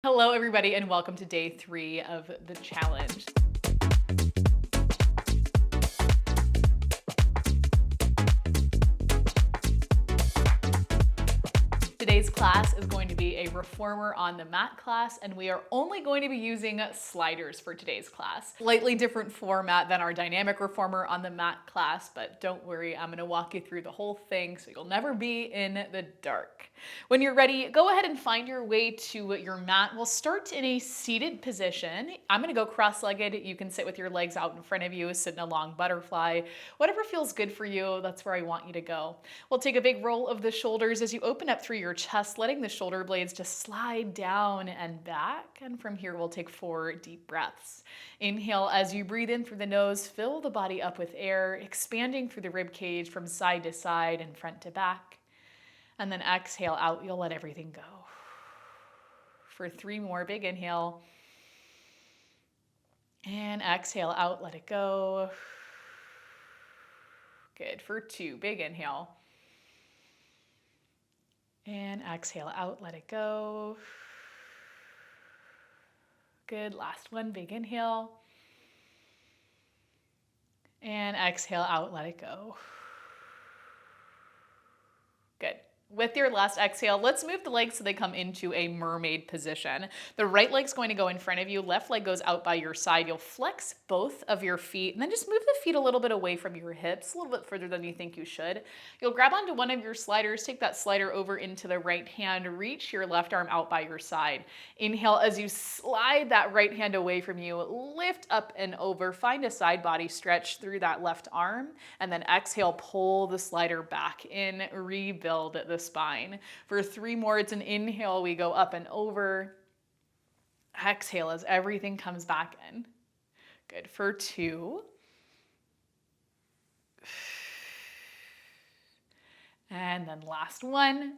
Hello everybody and welcome to day 3 of the challenge. Today's class is going to be a reformer on the mat class, and we are only going to be using sliders for today's class. Slightly different format than our dynamic reformer on the mat class, but don't worry, I'm going to walk you through the whole thing so you'll never be in the dark. When you're ready, go ahead and find your way to your mat. We'll start in a seated position. I'm going to go cross-legged. You can sit with your legs out in front of you, sit in a long butterfly. Whatever feels good for you, that's where I want you to go. We'll take a big roll of the shoulders as you open up through your chest, letting the shoulder blades just slide down and back. And from here, we'll take 4 deep breaths. Inhale as you breathe in through the nose, fill the body up with air, expanding through the rib cage from side to side and front to back. And then exhale out, you'll let everything go. For 3 more, big inhale. And exhale out, let it go. Good. For 2, big inhale. And exhale out, let it go. Good. Last one, big inhale. And exhale out, let it go. Good. With your last exhale, let's move the legs so they come into a mermaid position. The right leg's going to go in front of you, left leg goes out by your side. You'll flex both of your feet and then just move the feet a little bit away from your hips, a little bit further than you think you should. You'll grab onto one of your sliders, take that slider over into the right hand, reach your left arm out by your side. Inhale as you slide that right hand away from you, lift up and over, find a side body stretch through that left arm, and then exhale, pull the slider back in, rebuild the spine. For 3 more, it's an inhale, we go up and over. Exhale as everything comes back in. Good. For 2. And then last one.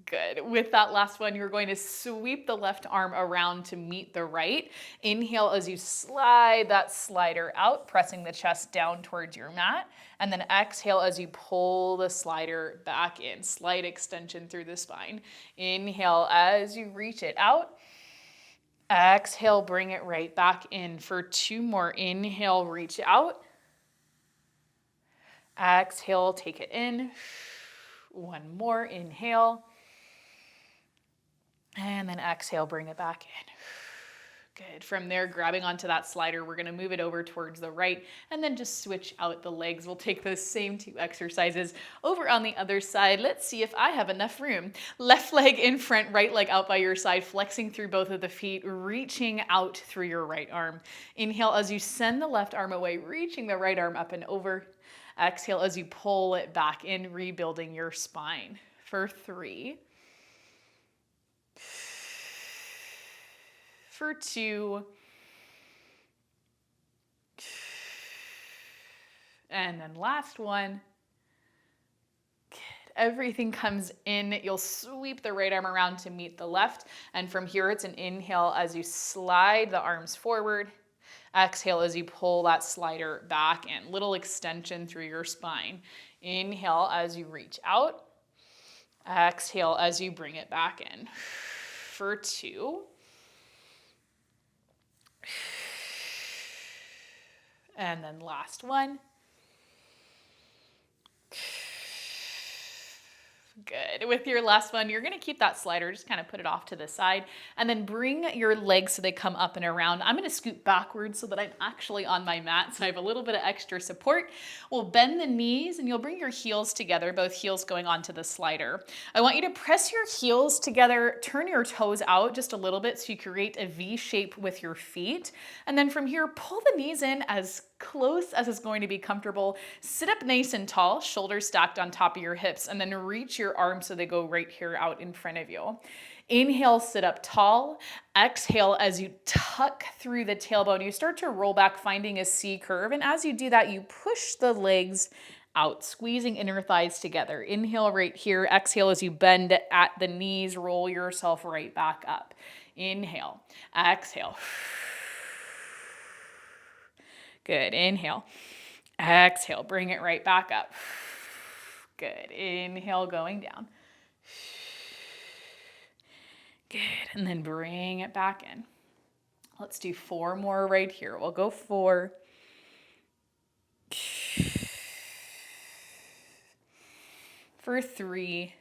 Good. With that last one, you're going to sweep the left arm around to meet the right. Inhale as you slide that slider out, pressing the chest down towards your mat. And then exhale as you pull the slider back in. Slight extension through the spine. Inhale as you reach it out. Exhale, bring it right back in. For 2 more, inhale, reach out. Exhale, take it in. 1 more, inhale. And then exhale, bring it back in. Good. From there, grabbing onto that slider, we're going to move it over towards the right and then just switch out the legs. We'll take those same 2 exercises over on the other side. Let's see if I have enough room. Left leg in front, right leg out by your side, flexing through both of the feet, reaching out through your right arm. Inhale as you send the left arm away, reaching the right arm up and over. Exhale as you pull it back in, rebuilding your spine. For 3. For 2. And then last one. Good. Everything comes in. You'll sweep the right arm around to meet the left. And from here, it's an inhale as you slide the arms forward. Exhale as you pull that slider back in. Little extension through your spine. Inhale as you reach out. Exhale as you bring it back in. For 2. And then last one. Good. With your last one, you're going to keep that slider, just kind of put it off to the side, and then bring your legs so they come up and around. I'm going to scoot backwards so that I'm actually on my mat, so I have a little bit of extra support. We'll bend the knees, and you'll bring your heels together, both heels going onto the slider. I want you to press your heels together, turn your toes out just a little bit so you create a V shape with your feet, and then from here, pull the knees in as close as is going to be comfortable. Sit up nice and tall, shoulders stacked on top of your hips, and then reach your arms so they go right here out in front of you. Inhale, sit up tall. Exhale as you tuck through the tailbone. You start to roll back, finding a C curve, and as you do that, you push the legs out, squeezing inner thighs together. Inhale right here. Exhale as you bend at the knees, roll yourself right back up. Inhale, exhale. Good. Inhale. Exhale. Bring it right back up. Good. Inhale, going down. And then bring it back in. Let's do 4 more right here. We'll go 4. For 3.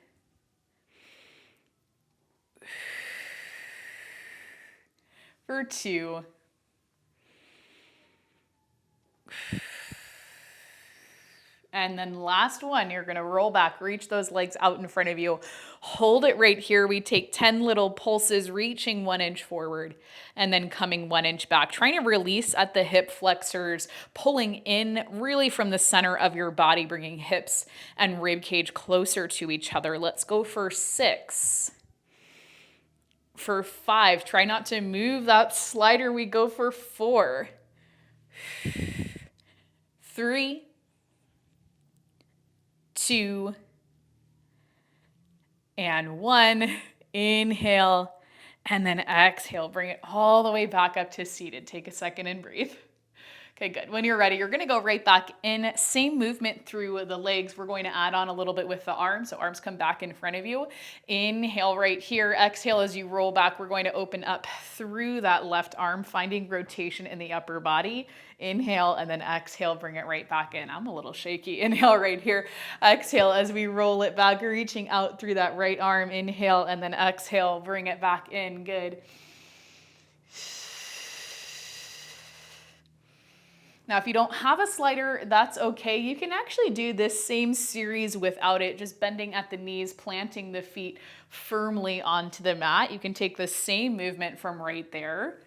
For 2. And then last one, you're gonna roll back, reach those legs out in front of you. Hold it right here. We take 10 little pulses, reaching 1 inch forward and then coming 1 inch back. Trying to release at the hip flexors, pulling in really from the center of your body, bringing hips and rib cage closer to each other. Let's go for 6. For 5, try not to move that slider. We go for 4. 3. 2, and 1. Inhale, and then exhale. Bring it all the way back up to seated. Take a second and breathe. Okay, good. When you're ready, you're gonna go right back in. Same movement through the legs. We're going to add on a little bit with the arms. So arms come back in front of you. Inhale right here. Exhale as you roll back. We're going to open up through that left arm, finding rotation in the upper body. Inhale and then exhale, bring it right back in. I'm a little shaky. Inhale right here. Exhale as we roll it back, reaching out through that right arm. Inhale and then exhale, bring it back in. Good. Now, if you don't have a slider, that's okay. You can actually do this same series without it, just bending at the knees, planting the feet firmly onto the mat. You can take the same movement from right there.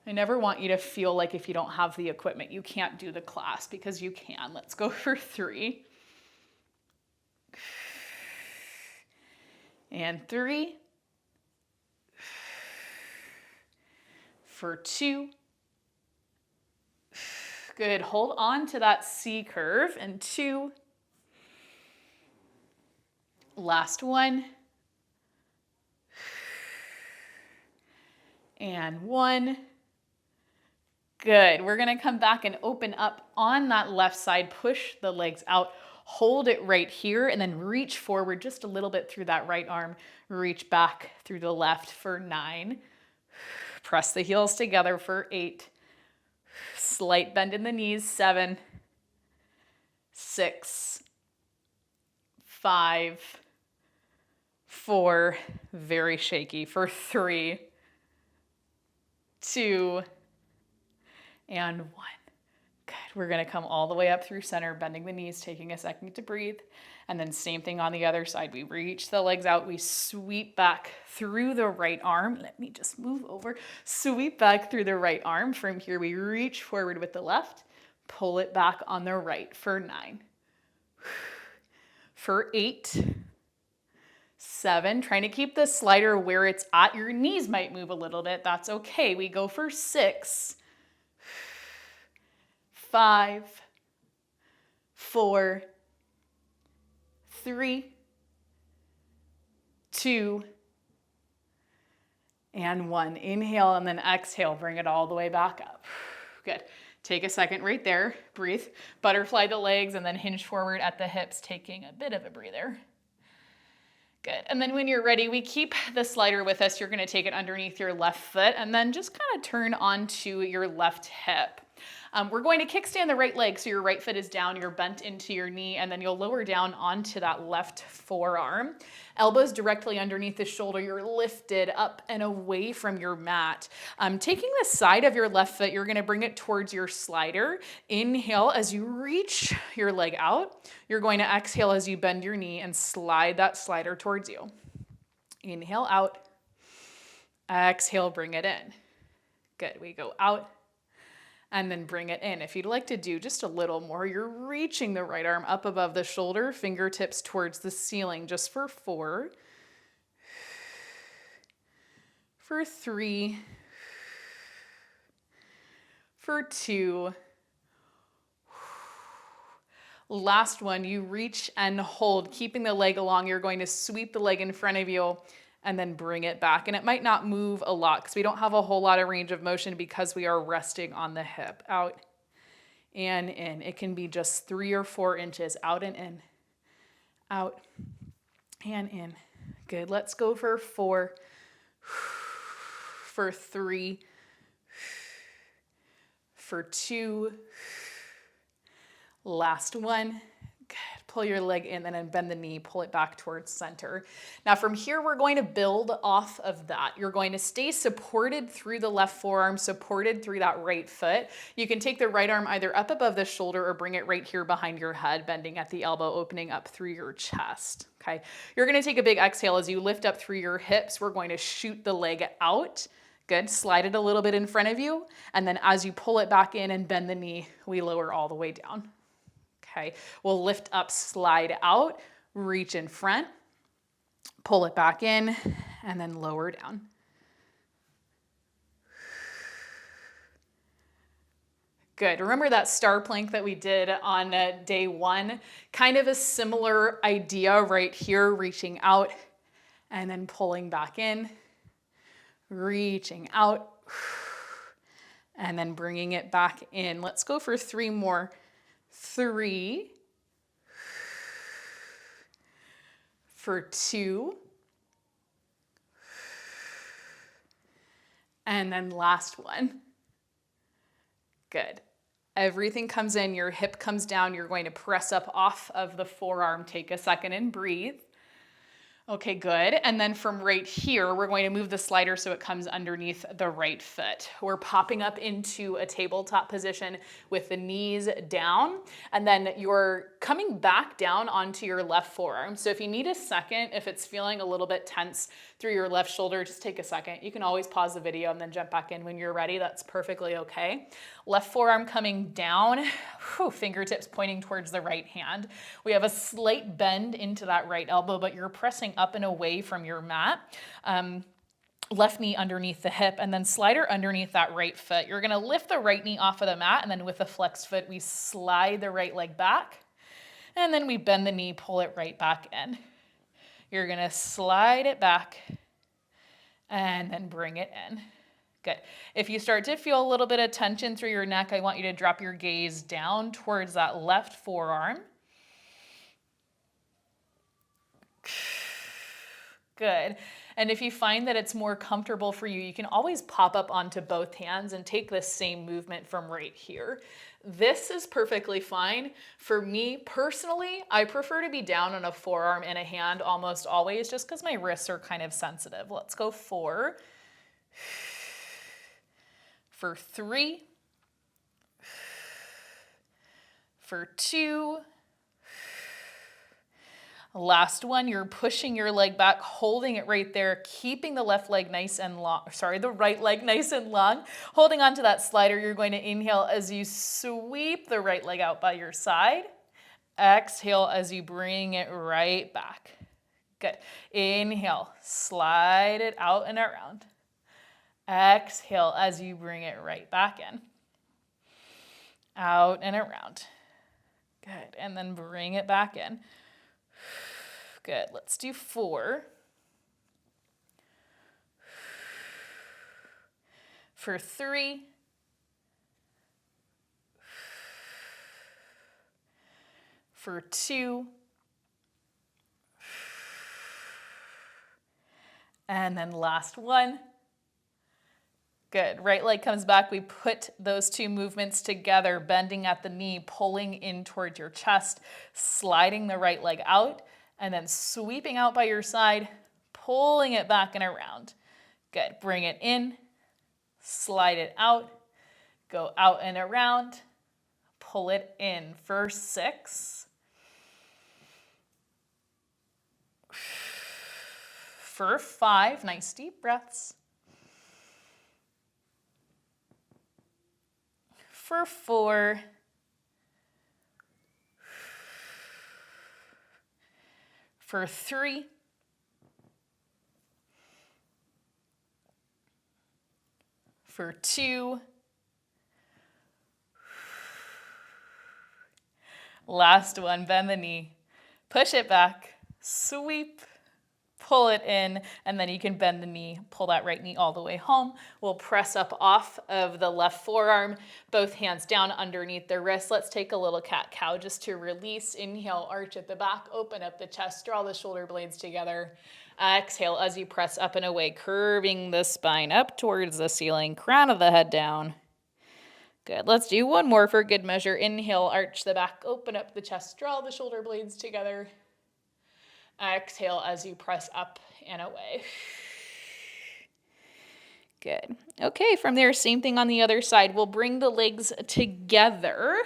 I never want you to feel like if you don't have the equipment, you can't do the class, because you can. Let's go for 3. And 3. For 2. Good. Hold on to that C curve. And 2. Last one. And 1. Good. We're going to come back and open up on that left side. Push the legs out. Hold it right here and then reach forward just a little bit through that right arm. Reach back through the left for 9. Press the heels together for 8. Slight bend in the knees, 7, 6, 5, 4, very shaky, for 3, 2, and 1. Good. We're going to come all the way up through center, bending the knees, taking a second to breathe. And then same thing on the other side. We reach the legs out. We sweep back through the right arm. Let me just move over. Sweep back through the right arm. From here, we reach forward with the left. Pull it back on the right for 9. For 8. 7. Trying to keep the slider where it's at. Your knees might move a little bit. That's okay. We go for 6. 5. 4. 3, 2, and 1. Inhale and then exhale. Bring it all the way back up. Good. Take a second right there. Breathe. Butterfly the legs and then hinge forward at the hips, taking a bit of a breather. Good. And then when you're ready, we keep the slider with us. You're going to take it underneath your left foot and then just kind of turn onto your left hip. We're going to kickstand the right leg, so your right foot is down, you're bent into your knee, and then you'll lower down onto that left forearm. Elbows directly underneath the shoulder, you're lifted up and away from your mat. Taking the side of your left foot, you're gonna bring it towards your slider. Inhale as you reach your leg out. You're going to exhale as you bend your knee and slide that slider towards you. Inhale out, exhale, bring it in. Good, we go out, and then bring it in. If you'd like to do just a little more, you're reaching the right arm up above the shoulder, fingertips towards the ceiling, just for 4, for 3, for 2. Last one, you reach and hold, keeping the leg along. You're going to sweep the leg in front of you and then bring it back. And it might not move a lot because we don't have a whole lot of range of motion because we are resting on the hip. Out and in. It can be just 3 or 4 inches. Out and in. Out and in. Good. Let's go for 4. for 3, for 2, last one. Good. Pull your leg in and then bend the knee, pull it back towards center. Now from here, we're going to build off of that. You're going to stay supported through the left forearm, supported through that right foot. You can take the right arm either up above the shoulder or bring it right here behind your head, bending at the elbow, opening up through your chest. Okay. You're going to take a big exhale as you lift up through your hips. We're going to shoot the leg out. Good. Slide it a little bit in front of you. And then as you pull it back in and bend the knee, we lower all the way down. Okay, we'll lift up, slide out, reach in front, pull it back in, and then lower down. Good. Remember that star plank that we did on day 1? Kind of a similar idea right here, reaching out and then pulling back in, reaching out, and then bringing it back in. Let's go for 3 more. 3, for 2, and then last one. Good. Everything comes in, your hip comes down, you're going to press up off of the forearm. Take a second and breathe. Okay, good. And then from right here, we're going to move the slider so it comes underneath the right foot. We're popping up into a tabletop position with the knees down, and then you're coming back down onto your left forearm. So if you need a second, if it's feeling a little bit tense through your left shoulder, just take a second. You can always pause the video and then jump back in when you're ready. That's perfectly okay. Left forearm coming down, fingertips pointing towards the right hand. We have a slight bend into that right elbow, but you're pressing up and away from your mat. Left knee underneath the hip, and then slider underneath that right foot. You're gonna lift the right knee off of the mat, and then with a flexed foot, we slide the right leg back, and then we bend the knee, pull it right back in. You're gonna slide it back, and then bring it in. Good. If you start to feel a little bit of tension through your neck, I want you to drop your gaze down towards that left forearm. Good. And if you find that it's more comfortable for you, you can always pop up onto both hands and take this same movement from right here. This is perfectly fine. For me personally, I prefer to be down on a forearm and a hand almost always, just because my wrists are kind of sensitive. Let's go 4. For 3. For 2. Last one, you're pushing your leg back, holding it right there, keeping the left leg nice and long, the right leg nice and long. Holding onto that slider, you're going to inhale as you sweep the right leg out by your side. Exhale as you bring it right back. Good. Inhale, slide it out and around. Exhale as you bring it right back in. Out and around. Good. And then bring it back in. Good. Let's do 4. For 3. For 2. And then last one. Good. Right leg comes back. We put those 2 movements together, bending at the knee, pulling in towards your chest, sliding the right leg out, and then sweeping out by your side, pulling it back and around. Good. Bring it in, slide it out, go out and around, pull it in for 6. For 5, nice deep breaths. For 4. For 3. For 2. Last one, bend the knee, push it back, sweep, pull it in, and then you can bend the knee, pull that right knee all the way home. We'll press up off of the left forearm, both hands down underneath the wrist. Let's take a little cat-cow just to release. Inhale, arch at the back, open up the chest, draw the shoulder blades together. Exhale as you press up and away, curving the spine up towards the ceiling, crown of the head down. Good. Let's do one more for good measure. Inhale, arch the back, open up the chest, draw the shoulder blades together. Exhale as you press up and away. Good. Okay, from there, same thing on the other side. We'll bring the legs together.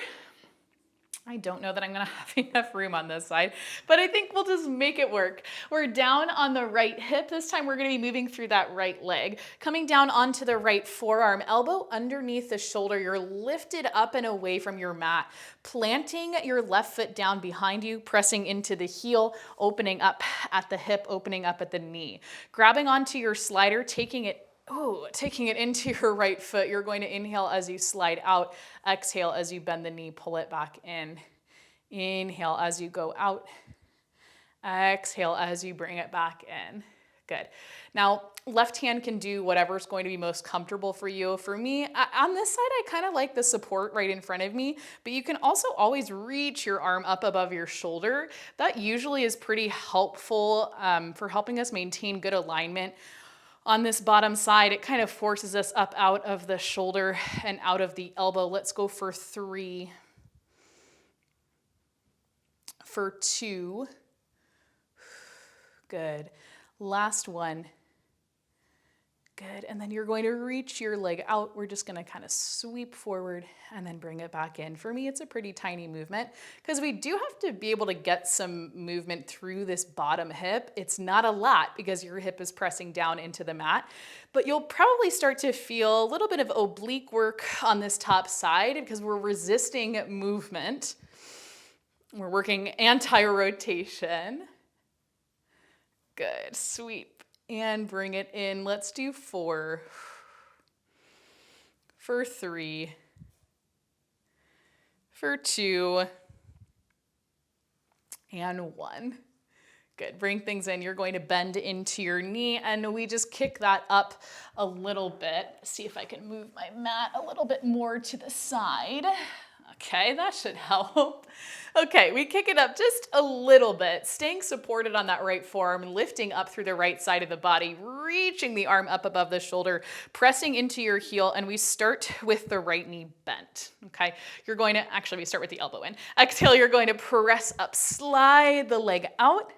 I don't know that I'm going to have enough room on this side, but I think we'll just make it work. We're down on the right hip. This time we're going to be moving through that right leg. Coming down onto the right forearm, elbow underneath the shoulder. You're lifted up and away from your mat. Planting your left foot down behind you, pressing into the heel, opening up at the hip, opening up at the knee. Grabbing onto your slider, taking it into your right foot. You're going to inhale as you slide out. Exhale as you bend the knee, pull it back in. Inhale as you go out. Exhale as you bring it back in. Good. Now, left hand can do whatever's going to be most comfortable for you. For me, on this side, I kind of like the support right in front of me, but you can also always reach your arm up above your shoulder. That usually is pretty helpful for helping us maintain good alignment. On this bottom side, it kind of forces us up out of the shoulder and out of the elbow. Let's go for 3, for 2. Good. Last one. Good. And then you're going to reach your leg out. We're just going to kind of sweep forward and then bring it back in. For me, it's a pretty tiny movement because we do have to be able to get some movement through this bottom hip. It's not a lot because your hip is pressing down into the mat, but you'll probably start to feel a little bit of oblique work on this top side because we're resisting movement. We're working anti-rotation. Good. Sweep. And bring it in. Let's do 4, for 3, for 2, and 1. Good. Bring things in. You're going to bend into your knee, and we just kick that up a little bit. See if I can move my mat a little bit more to the side. Okay, that should help. Okay, we kick it up just a little bit, staying supported on that right forearm, lifting up through the right side of the body, reaching the arm up above the shoulder, pressing into your heel, and we start with the right knee bent. Okay, you're going to, actually we start with the elbow in. Exhale, you're going to press up, slide the leg out,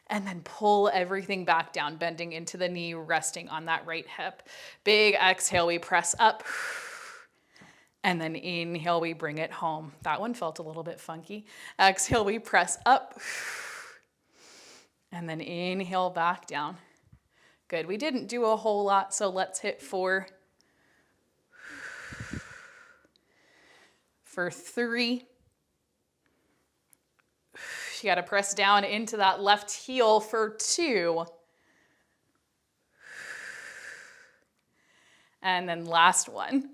and then pull everything back down, bending into the knee, resting on that right hip. Big exhale, we press up. And then inhale, we bring it home. That one felt a little bit funky. Exhale, we press up. And then inhale back down. Good. We didn't do a whole lot, so let's hit 4. For 3. You got to press down into that left heel for 2. And then last one.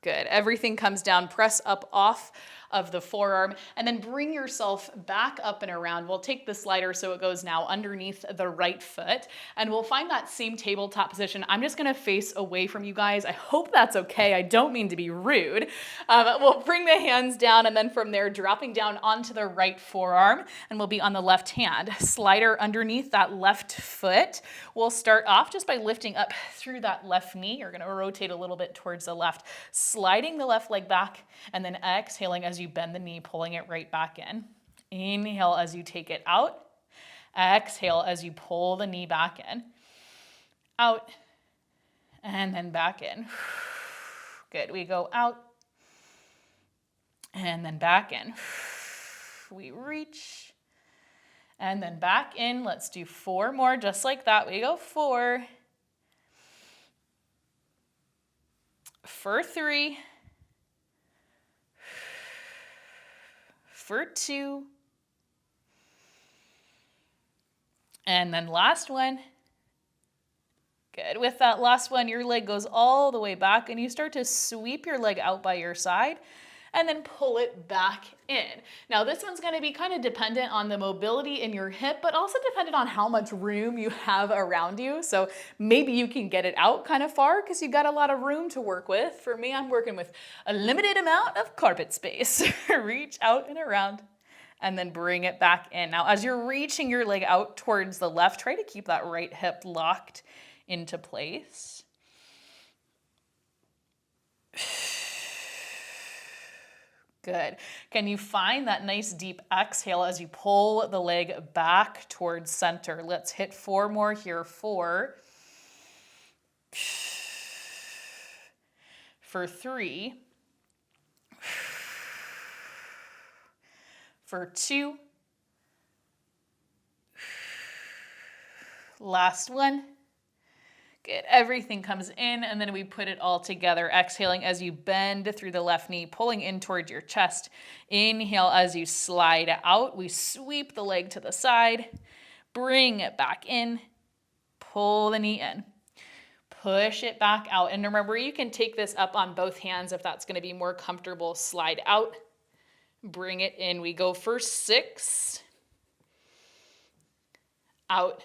Good. Everything comes down, press up off of the forearm, and then bring yourself back up and around. We'll take the slider so it goes now underneath the right foot, and we'll find that same tabletop position. I'm just going to face away from you guys. I hope that's okay. I don't mean to be rude. We'll bring the hands down, and then from there, dropping down onto the right forearm, and we'll be on the left hand. Slider underneath that left foot. We'll start off just by lifting up through that left knee. You're going to rotate a little bit towards the left, sliding the left leg back, and then exhaling as you bend the knee, pulling it right back in. Inhale as you take it out. Exhale as you pull the knee back in. Out, and then back in. Good. We go out, and then back in. We reach, and then back in. Let's do 4 more, just like that. We go 4. For 3. For 2. And then last one. Good. With that last one, your leg goes all the way back and you start to sweep your leg out by your side and then pull it back in. Now this one's going to be kind of dependent on the mobility in your hip, but also dependent on how much room you have around you. So maybe you can get it out kind of far because you've got a lot of room to work with. For me, I'm working with a limited amount of carpet space. Reach out and around. and then bring it back in. Now, as you're reaching your leg out towards the left, try to keep that right hip locked into place. Good. Can you find that nice deep exhale as you pull the leg back towards center? Let's hit 4 more here. 4. For 3. For 2. Last one. Good. Everything comes in, and then we put it all together. Exhaling as you bend through the left knee, pulling in towards your chest. Inhale as you slide out. We sweep the leg to the side. Bring it back in. Pull the knee in. Push it back out. And remember, you can take this up on both hands if that's going to be more comfortable. Slide out. Bring it in. We go for 6. Out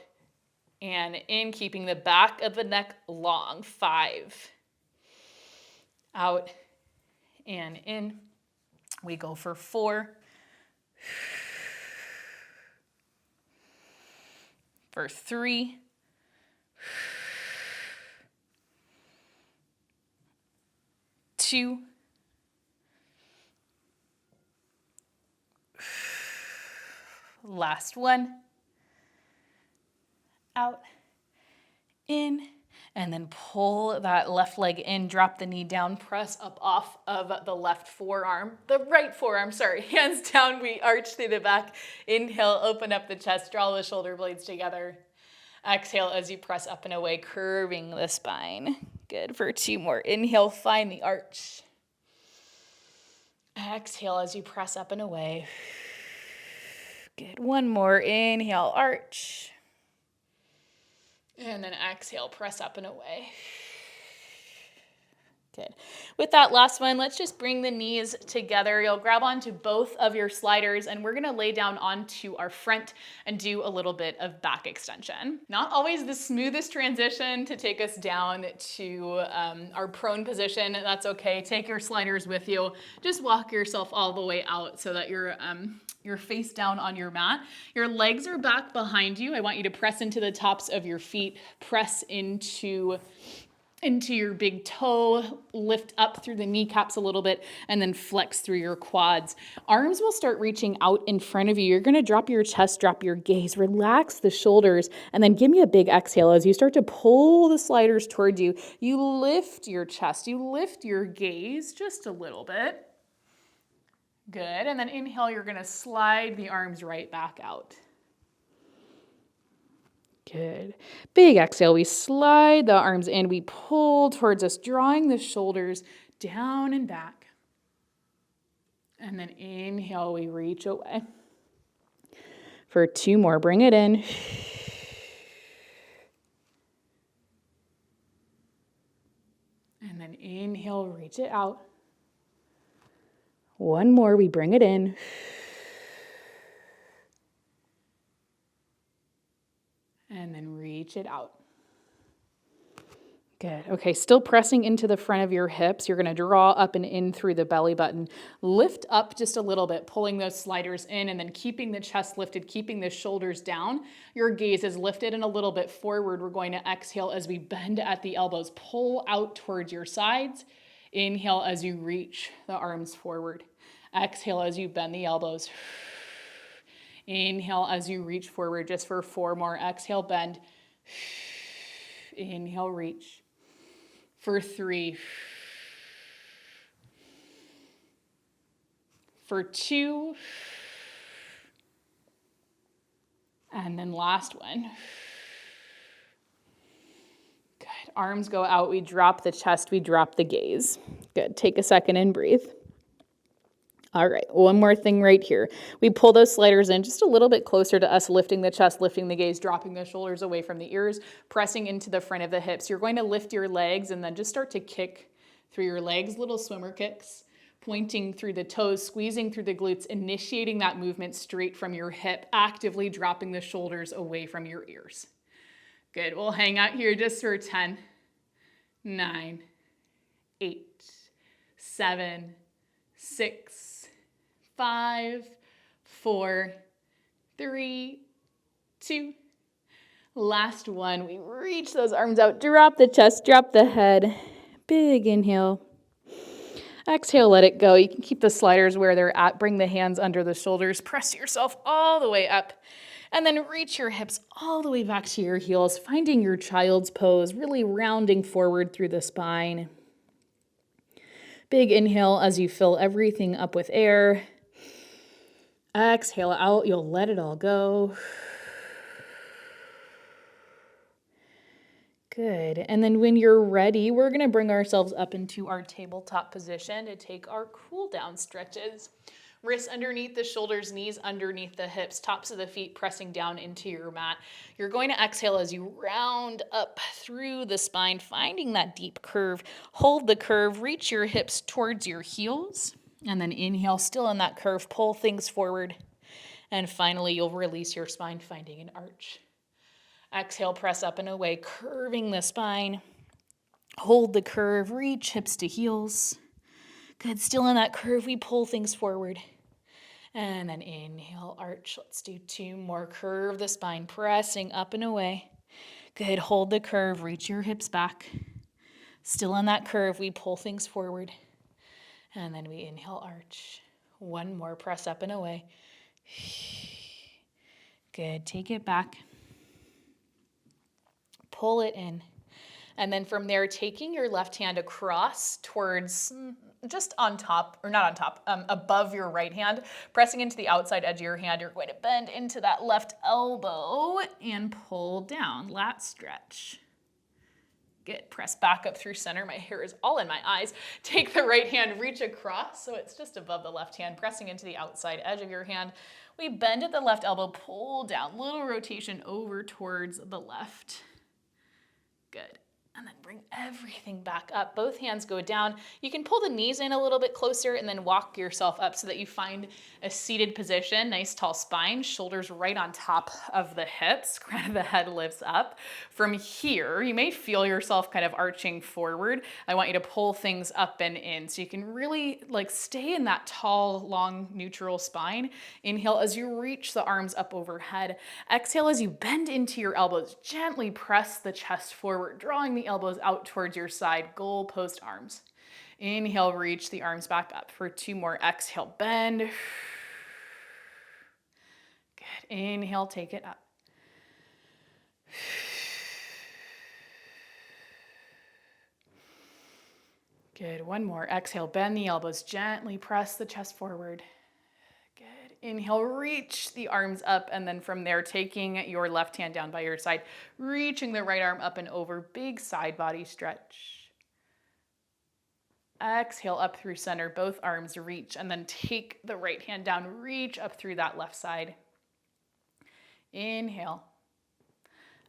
and in, keeping the back of the neck long. 5. Out and in. We go for 4. For 3. Two. Last one. Out, in, and then pull that left leg in, drop the knee down, press up off of the left forearm, the right forearm, sorry, hands down, we arch through the back. Inhale, open up the chest, draw the shoulder blades together. Exhale as you press up and away, curving the spine. Good, for 2 more. Inhale, find the arch. Exhale as you press up and away. Good, 1 more. Inhale, arch. And then exhale, press up and away. Good. With that last one, let's just bring the knees together. You'll grab onto both of your sliders, and we're going to lay down onto our front and do a little bit of back extension. Not always the smoothest transition to take us down to our prone position. That's okay. Take your sliders with you. Just walk yourself all the way out so that you're face down on your mat. Your legs are back behind you. I want you to press into the tops of your feet, press into your big toe, lift up through the kneecaps a little bit, and then flex through your quads. Arms will start reaching out in front of you. You're going to drop your chest, drop your gaze, relax the shoulders, and then give me a big exhale as you start to pull the sliders toward you. You lift your chest, you lift your gaze just a little bit. Good, and then inhale, you're going to slide the arms right back out. Good. Big exhale, we slide the arms in, we pull towards us, drawing the shoulders down and back. And then inhale, we reach away. For 2 more, bring it in. And then inhale, reach it out. 1 more, we bring it in. And then reach it out. Good. Okay, still pressing into the front of your hips. You're going to draw up and in through the belly button. Lift up just a little bit, pulling those sliders in and then keeping the chest lifted, keeping the shoulders down. Your gaze is lifted and a little bit forward. We're going to exhale as we bend at the elbows. Pull out towards your sides. Inhale as you reach the arms forward. Exhale as you bend the elbows. Inhale as you reach forward just for 4 more. Exhale, bend. Inhale, reach. For 3. For 2. And then last one. Good. Arms go out. We drop the chest. We drop the gaze. Good. Take a second and breathe. All right, 1 more thing right here. We pull those sliders in just a little bit closer to us, lifting the chest, lifting the gaze, dropping the shoulders away from the ears, pressing into the front of the hips. You're going to lift your legs and then just start to kick through your legs, little swimmer kicks, pointing through the toes, squeezing through the glutes, initiating that movement straight from your hip, actively dropping the shoulders away from your ears. Good, we'll hang out here just for 10, 9, 8, 7, 6, 5, 4, 3, 2. Last one. We reach those arms out, drop the chest, drop the head. Big inhale. Exhale, let it go. You can keep the sliders where they're at. Bring the hands under the shoulders. Press yourself all the way up. And then reach your hips all the way back to your heels, finding your child's pose, really rounding forward through the spine. Big inhale as you fill everything up with air. Exhale out. You'll let it all go. Good. And then when you're ready, we're going to bring ourselves up into our tabletop position to take our cool down stretches. Wrists underneath the shoulders, knees underneath the hips, tops of the feet pressing down into your mat. You're going to exhale as you round up through the spine, finding that deep curve. Hold the curve, reach your hips towards your heels, and then inhale, still in that curve, pull things forward. And finally, you'll release your spine, finding an arch. Exhale, press up and away, curving the spine. Hold the curve, reach hips to heels. Good, still in that curve, we pull things forward. And then inhale, arch. Let's do 2 more. Curve the spine, pressing up and away. Good, hold the curve, reach your hips back. Still in that curve, we pull things forward. And then we inhale, arch. 1 more, press up and away. Good, take it back. Pull it in. And then from there, taking your left hand across towards just on top, or not on top, above your right hand, pressing into the outside edge of your hand, you're going to bend into that left elbow and pull down, lat stretch. Good, press back up through center. My hair is all in my eyes. Take the right hand, reach across, so it's just above the left hand, pressing into the outside edge of your hand. We bend at the left elbow, pull down, little rotation over towards the left. Good. And then bring everything back up. Both hands go down. You can pull the knees in a little bit closer and then walk yourself up so that you find a seated position. Nice tall spine, shoulders right on top of the hips. Crown of the head lifts up. From here, you may feel yourself kind of arching forward. I want you to pull things up and in so you can really stay in that tall, long, neutral spine. Inhale as you reach the arms up overhead. Exhale as you bend into your elbows. Gently press the chest forward, drawing the elbows out towards your side, goalpost arms. Inhale, reach the arms back up for 2 more. Exhale, bend. Good. Inhale, take it up. Good. 1 more. Exhale, bend the elbows, gently press the chest forward. Good. Inhale, reach the arms up, and then from there, taking your left hand down by your side, reaching the right arm up and over, big side body stretch. Exhale, up through center, both arms reach, and then take the right hand down, reach up through that left side. Inhale.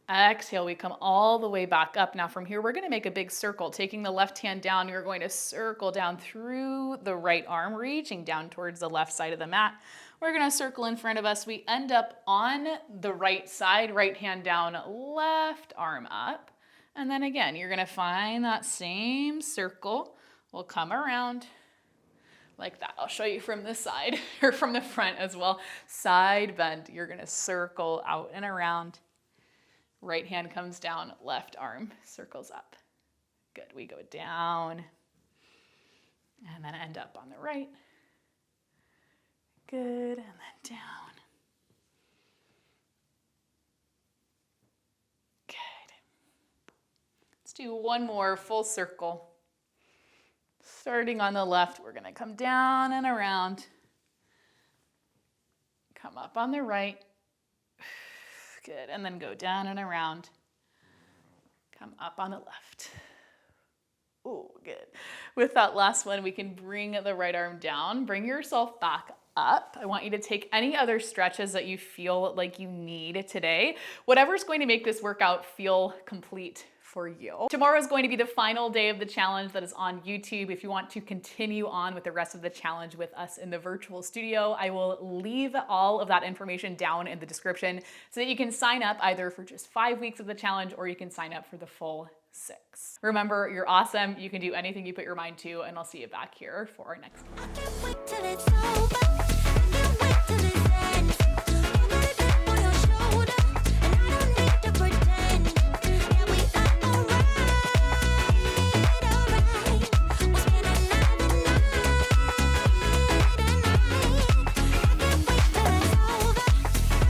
Exhale, we come all the way back up. Now from here, we're gonna make a big circle. Taking the left hand down, you're going to circle down through the right arm, reaching down towards the left side of the mat. We're gonna circle in front of us. We end up on the right side, right hand down, left arm up. And then again, you're gonna find that same circle. We'll come around like that. I'll show you from this side, or from the front as well. Side bend, you're gonna circle out and around. Right hand comes down, left arm circles up. Good, we go down and then end up on the right. Good, and then down. Good. Let's do 1 more full circle. Starting on the left, we're gonna come down and around. Come up on the right. Good, and then go down and around. Come up on the left. Oh, good. With that last one, we can bring the right arm down. Bring yourself back up. I want you to take any other stretches that you feel like you need today. Whatever's going to make this workout feel complete for you. Tomorrow is going to be the final day of the challenge that is on YouTube. If you want to continue on with the rest of the challenge with us in the virtual studio, I will leave all of that information down in the description so that you can sign up either for just 5 weeks of the challenge or you can sign up for the full 6. Remember, you're awesome. You can do anything you put your mind to, and I'll see you back here for our next one.